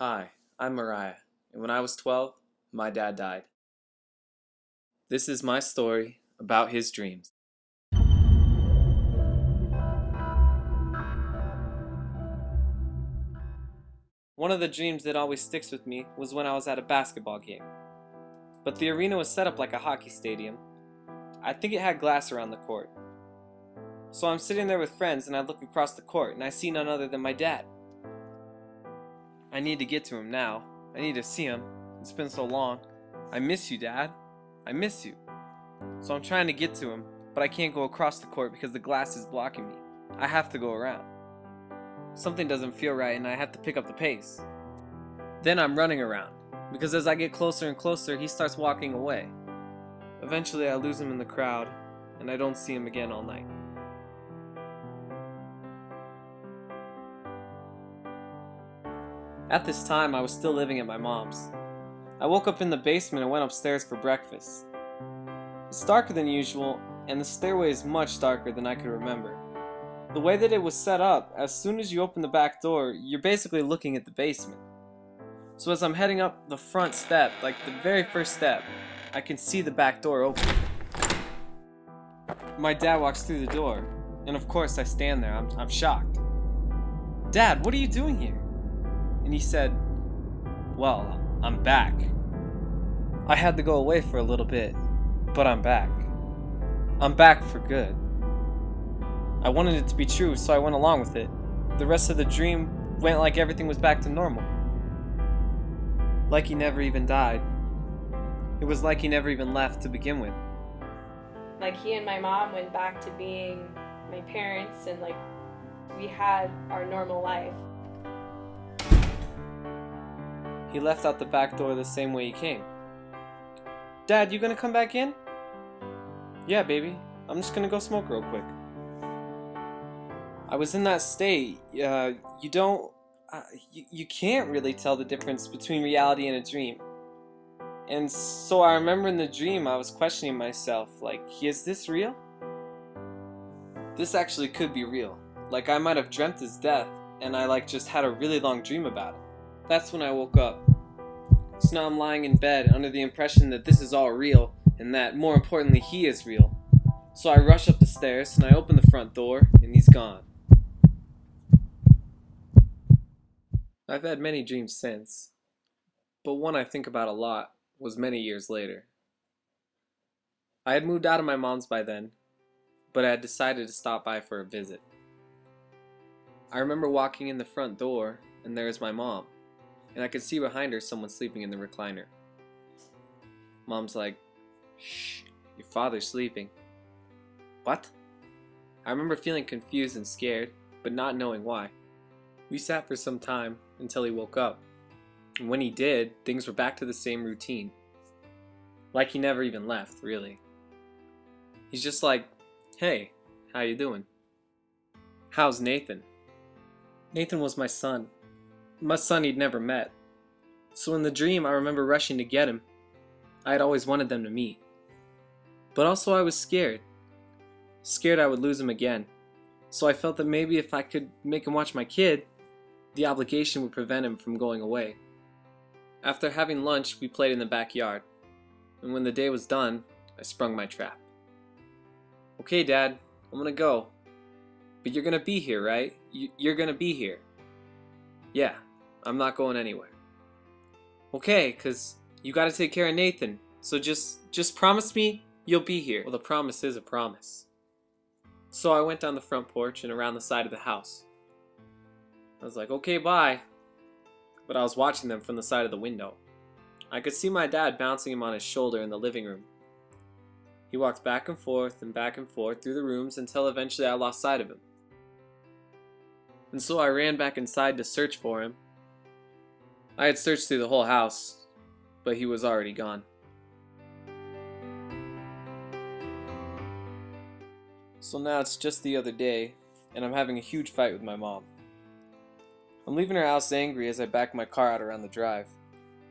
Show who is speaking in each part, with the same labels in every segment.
Speaker 1: Hi, I'm Mariah, and when I was 12, my dad died. This is my story about his dreams. One of the dreams that always sticks with me was when I was at a basketball game. But the arena was set up like a hockey stadium. I think it had glass around the court. So I'm sitting there with friends and I look across the court and I see none other than my dad. I need to get to him now. I need to see him. It's been so long. I miss you, Dad. I miss you. So I'm trying to get to him, but I can't go across the court because the glass is blocking me. I have to go around. Something doesn't feel right and I have to pick up the pace. Then I'm running around, because as I get closer and closer, he starts walking away. Eventually I lose him in the crowd, and I don't see him again all night. At this time, I was still living at my mom's. I woke up in the basement and went upstairs for breakfast. It's darker than usual, and the stairway is much darker than I could remember. The way that it was set up, as soon as you open the back door, you're basically looking at the basement. So as I'm heading up the front step, like the very first step, I can see the back door open. My dad walks through the door, and of course I stand there. I'm shocked. "Dad, what are you doing here?" And he said, "Well, I'm back. I had to go away for a little bit, but I'm back. I'm back for good." I wanted it to be true, so I went along with it. The rest of the dream went like everything was back to normal. Like he never even died. It was like he never even left to begin with.
Speaker 2: Like he and my mom went back to being my parents and like we had our normal life.
Speaker 1: He left out the back door the same way he came. "Dad, you gonna come back in?" "Yeah, baby. I'm just gonna go smoke real quick." I was in that state. You can't really tell the difference between reality and a dream. And so I remember in the dream I was questioning myself, like, is this real? This actually could be real. Like I might have dreamt his death, and I just had a really long dream about it. That's when I woke up. So now I'm lying in bed under the impression that this is all real, and that, more importantly, he is real. So I rush up the stairs, and I open the front door, and he's gone. I've had many dreams since, but one I think about a lot was many years later. I had moved out of my mom's by then, but I had decided to stop by for a visit. I remember walking in the front door, and there is my mom, and I could see behind her someone sleeping in the recliner. Mom's like, "Shh, your father's sleeping." "What?" I remember feeling confused and scared, but not knowing why. We sat for some time until he woke up, and when he did, things were back to the same routine. Like he never even left, really. He's just like, "Hey, how you doing?" "How's Nathan?" Nathan was my son he'd never met. So in the dream, I remember rushing to get him. I had always wanted them to meet. But also I was scared. Scared I would lose him again. So I felt that maybe if I could make him watch my kid, the obligation would prevent him from going away. After having lunch, we played in the backyard. And when the day was done, I sprung my trap. "Okay, Dad, I'm gonna go. But you're gonna be here, right? You're gonna be here." "Yeah, I'm not going anywhere." "Okay, 'cause you gotta take care of Nathan. So just promise me you'll be here." Well, the promise is a promise. So I went down the front porch and around the side of the house. I was like, "Okay, bye." But I was watching them from the side of the window. I could see my dad bouncing him on his shoulder in the living room. He walked back and forth through the rooms until eventually I lost sight of him. And so I ran back inside to search for him. I had searched through the whole house, but he was already gone. So now it's just the other day, and I'm having a huge fight with my mom. I'm leaving her house angry as I back my car out around the drive,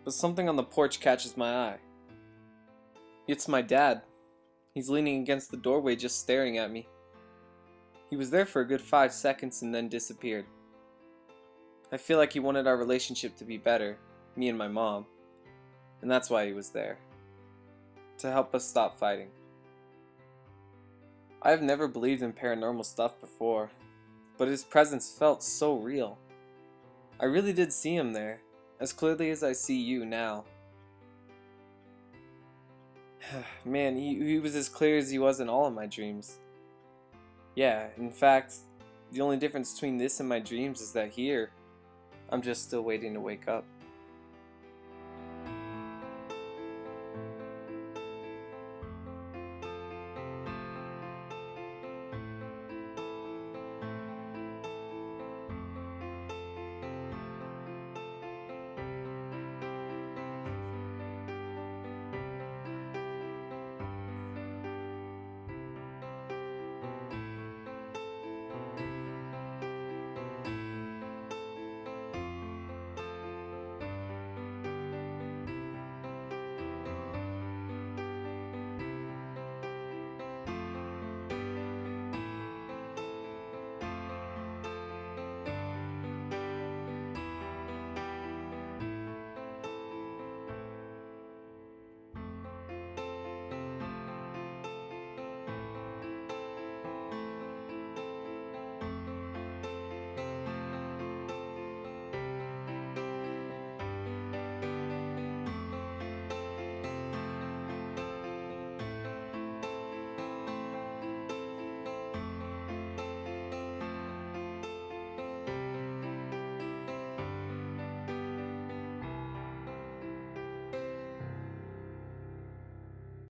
Speaker 1: but something on the porch catches my eye. It's my dad. He's leaning against the doorway just staring at me. He was there for a good 5 seconds and then disappeared. I feel like he wanted our relationship to be better, me and my mom, and that's why he was there, to help us stop fighting. I've never believed in paranormal stuff before, but his presence felt so real. I really did see him there, as clearly as I see you now. Man, he was as clear as he was in all of my dreams. Yeah, in fact, the only difference between this and my dreams is that here, I'm just still waiting to wake up.